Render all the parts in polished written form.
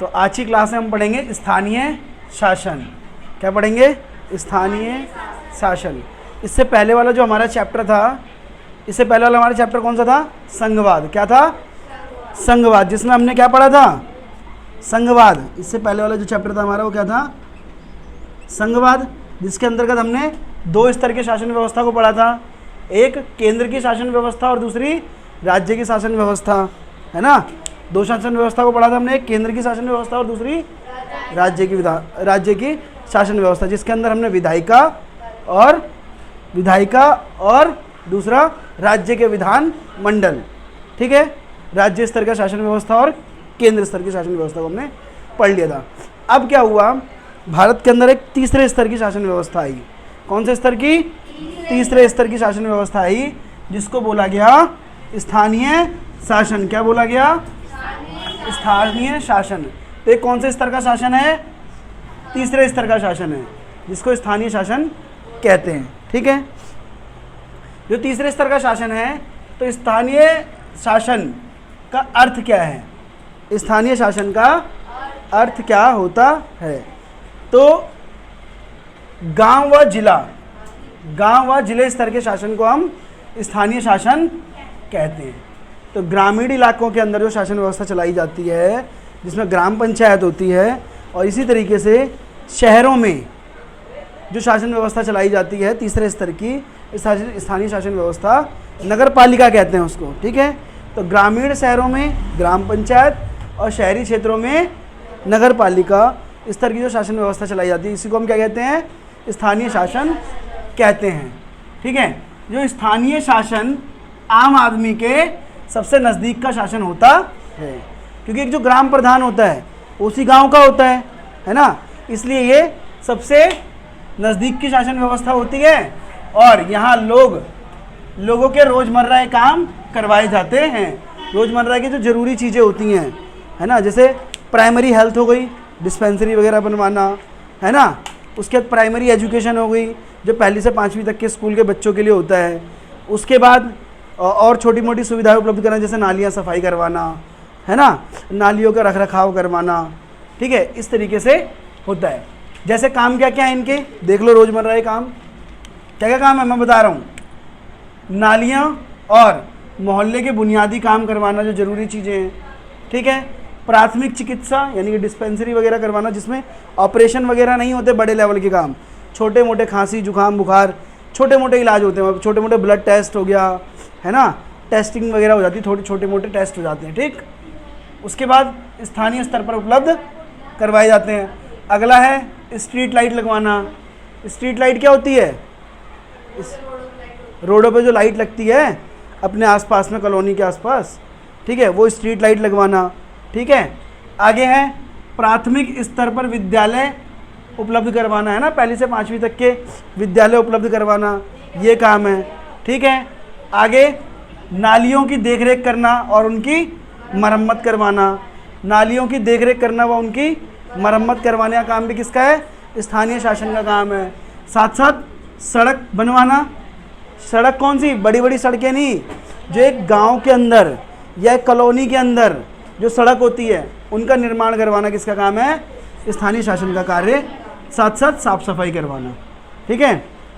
तो आज की क्लास में हम पढ़ेंगे स्थानीय शासन। क्या पढ़ेंगे? स्थानीय शासन। इससे पहले वाला जो हमारा चैप्टर था, इससे पहले वाला हमारा चैप्टर कौन सा था? संघवाद। क्या था? संघवाद, जिसमें हमने क्या पढ़ा था? संघवाद। इससे पहले वाला जो चैप्टर था हमारा वो क्या था? संघवाद, जिसके अंतर्गत हमने दो स्तर के शासन व्यवस्था को पढ़ा था। एक केंद्र की शासन व्यवस्था और दूसरी राज्य की शासन व्यवस्था, है ना। दो शासन व्यवस्था को पढ़ा था हमने, एक केंद्र की शासन व्यवस्था और दूसरी राज्य की शासन व्यवस्था, जिसके अंदर हमने विधायिका और दूसरा राज्य के विधान मंडल, ठीक है, राज्य स्तर का शासन व्यवस्था और केंद्र स्तर की शासन व्यवस्था को हमने पढ़ लिया था। अब क्या हुआ, भारत के अंदर एक तीसरे स्तर की शासन व्यवस्था आई। कौन से स्तर की? तीसरे स्तर की शासन व्यवस्था आई, जिसको बोला गया स्थानीय शासन। क्या बोला गया? स्थानीय शासन। तो एक कौन से स्तर का शासन है? तीसरे स्तर का शासन है, जिसको स्थानीय शासन कहते हैं, ठीक है। जो तीसरे स्तर का शासन है, तो स्थानीय शासन का अर्थ क्या है? स्थानीय शासन का अर्थ क्या होता है? तो गांव व जिले स्तर के शासन को हम स्थानीय शासन कहते हैं। तो ग्रामीण इलाकों के अंदर जो शासन व्यवस्था चलाई जाती है, जिसमें ग्राम पंचायत होती है, और इसी तरीके से शहरों में जो शासन व्यवस्था चलाई जाती है तीसरे स्तर की स्थानीय शासन व्यवस्था, नगर पालिका कहते हैं उसको, ठीक है। तो ग्रामीण शहरों में ग्राम पंचायत और शहरी क्षेत्रों में नगर पालिका स्तर की जो शासन व्यवस्था चलाई जाती है, इसी को हम क्या कहते हैं? स्थानीय शासन कहते हैं, ठीक है। जो स्थानीय शासन आम आदमी के सबसे नज़दीक का शासन होता है, क्योंकि एक जो ग्राम प्रधान होता है उसी गांव का होता है ना, इसलिए ये सबसे नज़दीक की शासन व्यवस्था होती है, और यहाँ लोगों के रोज़मर्रा के काम करवाए जाते हैं। रोज़मर्रा की जो ज़रूरी चीज़ें होती हैं, है ना, जैसे प्राइमरी हेल्थ हो गई, डिस्पेंसरी वगैरह बनवाना, है ना। उसके बाद प्राइमरी एजुकेशन हो गई, जो पहली से 5वीं तक के स्कूल के बच्चों के लिए होता है। उसके बाद और छोटी मोटी सुविधाएं उपलब्ध कराना, जैसे नालियाँ सफाई करवाना, है ना, नालियों का रखरखाव करवाना, ठीक है, इस तरीके से होता है। जैसे काम क्या क्या है इनके, देख लो रोज़मर्रा के काम क्या क्या काम है, मैं बता रहा हूँ। नालियाँ और मोहल्ले के बुनियादी काम करवाना, जो ज़रूरी चीज़ें हैं, ठीक है। प्राथमिक चिकित्सा यानी कि डिस्पेंसरी वगैरह करवाना, जिसमें ऑपरेशन वगैरह नहीं होते, बड़े लेवल के काम, छोटे मोटे खांसी जुकाम बुखार छोटे मोटे इलाज होते हैं, छोटे मोटे ब्लड टेस्ट हो गया, है ना, टेस्टिंग वगैरह हो जाती है, थोड़ी छोटे मोटे टेस्ट हो जाते हैं, ठीक। उसके बाद स्थानीय स्तर पर उपलब्ध करवाए जाते हैं। अगला है स्ट्रीट लाइट लगवाना। स्ट्रीट लाइट क्या होती है? रोडों पे जो लाइट लगती है अपने आसपास में, कॉलोनी के आसपास, ठीक है, वो स्ट्रीट लाइट लगवाना, ठीक है। आगे है प्राथमिक स्तर पर विद्यालय उपलब्ध करवाना, है ना, पहली से 5वीं तक के विद्यालय उपलब्ध करवाना, ये काम है, ठीक है। आगे नालियों की देखरेख करना और उनकी मरम्मत करवाना। नालियों की देखरेख करना व उनकी मरम्मत करवाने का काम भी किसका है? स्थानीय शासन का काम है। साथ साथ सड़क बनवाना। सड़क कौन सी? बड़ी बड़ी सड़कें नहीं, जो एक गांव के अंदर या एक कॉलोनी के अंदर जो सड़क होती है उनका निर्माण करवाना किसका काम है? स्थानीय शासन का कार्य। साथ साथ साफ़ सफाई करवाना, ठीक है।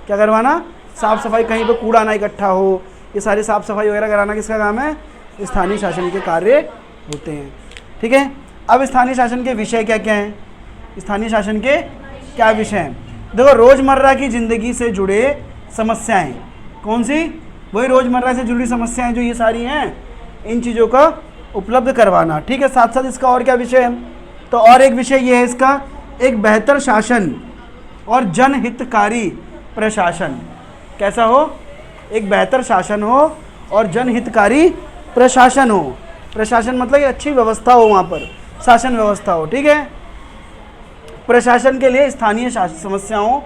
क्या करवाना? साफ़ सफाई, कहीं पर कूड़ा ना इकट्ठा हो, ये सारी साफ़ सफाई वगैरह कराना किसका काम है? स्थानीय शासन के कार्य होते हैं, ठीक है। अब स्थानीय शासन के विषय क्या क्या हैं? स्थानीय शासन के क्या विषय हैं? देखो, रोज़मर्रा की ज़िंदगी से जुड़े समस्याएं। कौन सी? वही रोज़मर्रा से जुड़ी समस्याएं जो ये सारी हैं, इन चीज़ों का उपलब्ध करवाना, ठीक है। साथ साथ इसका और क्या विषय है? तो और एक विषय ये है इसका, एक बेहतर शासन और जनहितकारी प्रशासन। कैसा हो? एक बेहतर शासन हो और जनहितकारी प्रशासन हो। प्रशासन मतलब अच्छी व्यवस्था हो, वहाँ पर शासन व्यवस्था हो, ठीक है। प्रशासन के लिए स्थानीय समस्याओं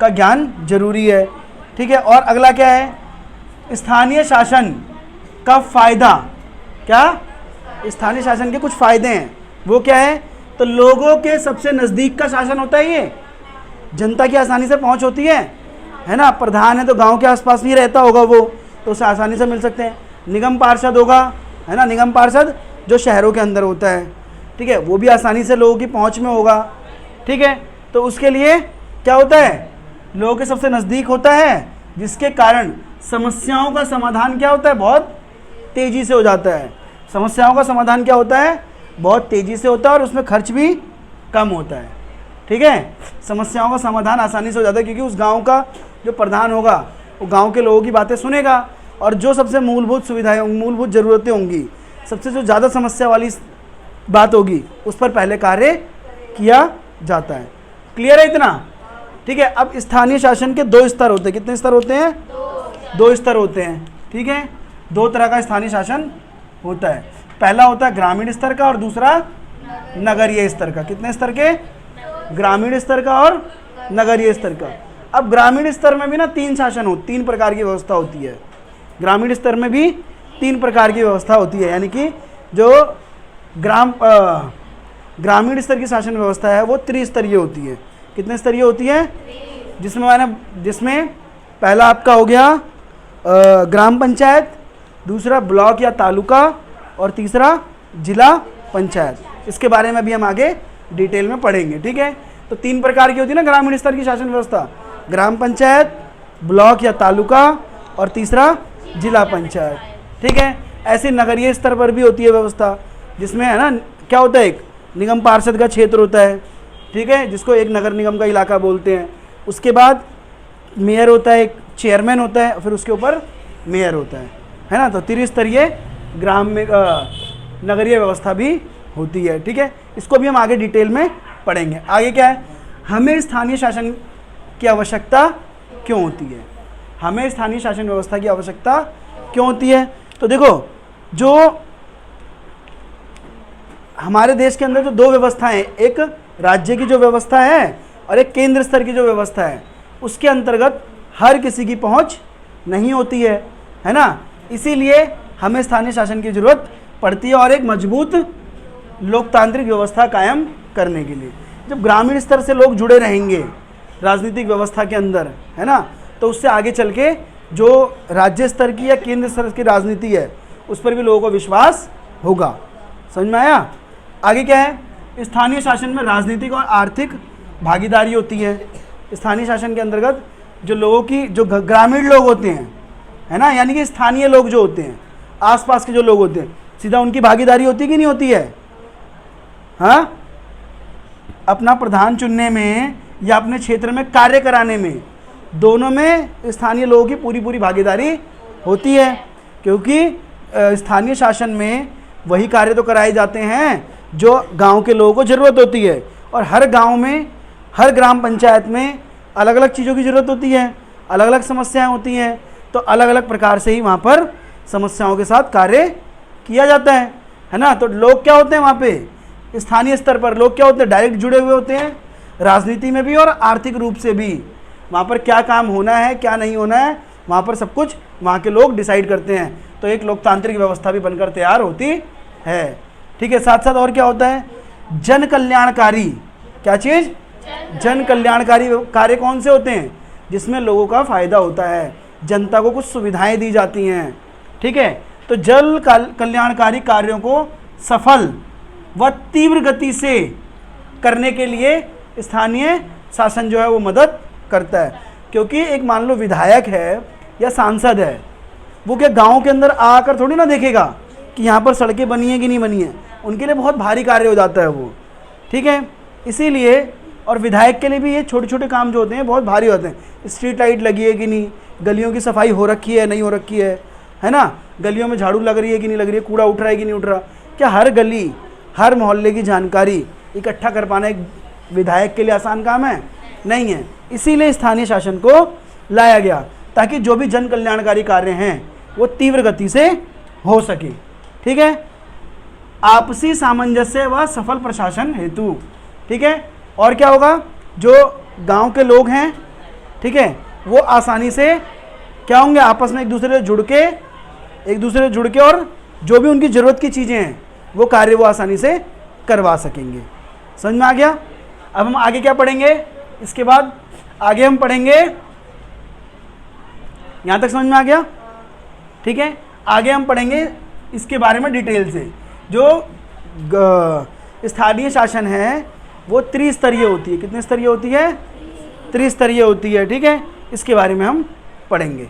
का ज्ञान जरूरी है, ठीक है। और अगला क्या है? स्थानीय शासन का फ़ायदा। क्या? स्थानीय शासन के कुछ फ़ायदे हैं, वो क्या है? तो लोगों के सबसे नज़दीक का शासन होता है ये, जनता की आसानी से पहुंच होती है ना। प्रधान है तो गांव के आसपास ही रहता होगा वो, तो उसे आसानी से मिल सकते हैं। निगम पार्षद होगा, है ना, निगम पार्षद जो शहरों के अंदर होता है, ठीक है, वो भी आसानी से लोगों की पहुंच में होगा। ठीक है, तो उसके लिए क्या होता है, लोगों के सबसे नज़दीक होता है, जिसके कारण समस्याओं का समाधान क्या होता है, बहुत तेज़ी से हो जाता है। समस्याओं का समाधान क्या होता है, बहुत तेज़ी से होता है और उसमें खर्च भी कम होता है। ठीक है, समस्याओं का समाधान आसानी से हो जाता है क्योंकि उस गांव का जो प्रधान होगा वो गांव के लोगों की बातें सुनेगा और जो सबसे मूलभूत सुविधाएं, मूलभूत ज़रूरतें होंगी, सबसे जो ज़्यादा समस्या वाली बात होगी, उस पर पहले कार्य किया जाता है। क्लियर है इतना? ठीक है, अब स्थानीय शासन के 2 स्तर होते हैं। कितने स्तर होते हैं? 2 स्तर होते हैं। ठीक है, 2 तरह का स्थानीय शासन होता है। पहला होता है ग्रामीण स्तर का और दूसरा नगरीय स्तर का। कितने स्तर के? ग्रामीण स्तर का और नगरीय स्तर का। अब ग्रामीण स्तर में भी ना 3 शासन हो, 3 प्रकार की व्यवस्था होती है। ग्रामीण स्तर में भी 3 प्रकार की व्यवस्था होती है, यानी कि जो ग्रामीण स्तर की शासन व्यवस्था है वो त्रिस्तरीय होती है। कितने स्तरीय होती है? जिसमें पहला आपका हो गया ग्राम पंचायत, दूसरा ब्लॉक या तालुका और तीसरा जिला पंचायत। इसके बारे में भी हम आगे डिटेल में पढ़ेंगे। ठीक है, तो 3 प्रकार की होती है ना ग्रामीण स्तर की शासन व्यवस्था, ग्राम पंचायत, ब्लॉक या तालुका और तीसरा जिला पंचायत। ठीक है, ऐसे नगरीय स्तर पर भी होती है व्यवस्था, जिसमें है ना क्या होता है, एक निगम पार्षद का क्षेत्र होता है। ठीक है, जिसको एक नगर निगम का इलाका बोलते हैं। उसके बाद मेयर होता है, एक चेयरमैन होता है, फिर उसके ऊपर मेयर होता है ना। तो त्रिस्तरीय ग्राम में नगरीय व्यवस्था भी होती है। ठीक है, इसको भी हम आगे डिटेल में पढ़ेंगे। आगे क्या है, हमें स्थानीय शासन की आवश्यकता क्यों होती है? हमें स्थानीय शासन व्यवस्था की आवश्यकता क्यों होती है? तो देखो, जो हमारे देश के अंदर जो 2 व्यवस्थाएं, एक राज्य की जो व्यवस्था है और एक केंद्र स्तर की जो व्यवस्था है, उसके अंतर्गत हर किसी की पहुंच नहीं होती है ना। इसीलिए हमें स्थानीय शासन की जरूरत पड़ती है और एक मजबूत लोकतांत्रिक व्यवस्था कायम करने के लिए। जब ग्रामीण स्तर से लोग जुड़े रहेंगे राजनीतिक व्यवस्था के अंदर, है ना, तो उससे आगे चल के जो राज्य स्तर की या केंद्र स्तर की राजनीति है उस पर भी लोगों को विश्वास होगा। समझ में आया? आगे क्या है, स्थानीय शासन में राजनीतिक और आर्थिक भागीदारी होती है। स्थानीय शासन के अंतर्गत जो लोगों की, जो ग्रामीण लोग होते हैं, है ना, यानी कि स्थानीय लोग जो होते हैं, आसपास के जो लोग होते हैं, सीधा उनकी भागीदारी होती है कि नहीं होती है? हाँ, अपना प्रधान चुनने में या अपने क्षेत्र में कार्य कराने में, दोनों में स्थानीय लोगों की पूरी पूरी भागीदारी होती है। क्योंकि स्थानीय शासन में वही कार्य तो कराए जाते हैं जो गांव के लोगों को ज़रूरत होती है, और हर गांव में, हर ग्राम पंचायत में अलग अलग चीज़ों की ज़रूरत होती है, अलग अलग समस्याएं होती हैं। तो अलग अलग प्रकार से ही वहाँ पर समस्याओं के साथ कार्य किया जाता है ना। तो लोग क्या होते हैं वहाँ पे, स्थानीय स्तर पर लोग क्या होते हैं, डायरेक्ट जुड़े हुए होते हैं राजनीति में भी और आर्थिक रूप से भी। वहाँ पर क्या काम होना है, क्या नहीं होना है, वहाँ पर सब कुछ वहाँ के लोग डिसाइड करते हैं। तो एक लोकतांत्रिक व्यवस्था भी बनकर तैयार होती है। ठीक है, साथ साथ और क्या होता है, जन कल्याणकारी, क्या चीज़, जन कल्याणकारी कार्य कौन से होते हैं, जिसमें लोगों का फायदा होता है, जनता को कुछ सुविधाएं दी जाती हैं। ठीक है, तो जन कल्याणकारी कार्यों को सफल व तीव्र गति से करने के लिए स्थानीय शासन जो है वो मदद करता है। क्योंकि एक मान लो विधायक है या सांसद है, वो क्या गांव के अंदर आकर थोड़ी ना देखेगा कि यहाँ पर सड़कें बनी है कि नहीं बनी है। उनके लिए बहुत भारी कार्य हो जाता है वो। ठीक है, इसीलिए, और विधायक के लिए भी ये छोटे छोटे काम जो होते हैं बहुत भारी होते हैं। स्ट्रीट लाइट लगी है कि नहीं, गलियों की सफाई हो रखी है नहीं हो रखी है ना, गलियों में झाड़ू लग रही है कि नहीं लग रही है, कूड़ा उठ रहा है कि नहीं उठ रहा। क्या हर गली, हर मोहल्ले की जानकारी इकट्ठा कर पाना एक विधायक के लिए आसान काम है? नहीं है। इसीलिए स्थानीय शासन को लाया गया, ताकि जो भी जन कल्याणकारी कार्य हैं वो तीव्र गति से हो सके। ठीक है, आपसी सामंजस्य व सफल प्रशासन हेतु। ठीक है, और क्या होगा, जो गांव के लोग हैं, ठीक है, वो आसानी से क्या होंगे, आपस में एक दूसरे से जुड़ के और जो भी उनकी ज़रूरत की चीज़ें हैं वो कार्य वो आसानी से करवा सकेंगे। समझ में आ गया? अब हम आगे क्या पढ़ेंगे, इसके बाद आगे हम पढ़ेंगे, यहाँ तक समझ में आ गया? ठीक है, आगे हम पढ़ेंगे इसके बारे में डिटेल से, जो स्थानीय शासन है वो त्रिस्तरीय होती है। कितने स्तरीय होती है? त्रिस्तरीय होती है। ठीक है, इसके बारे में हम पढ़ेंगे।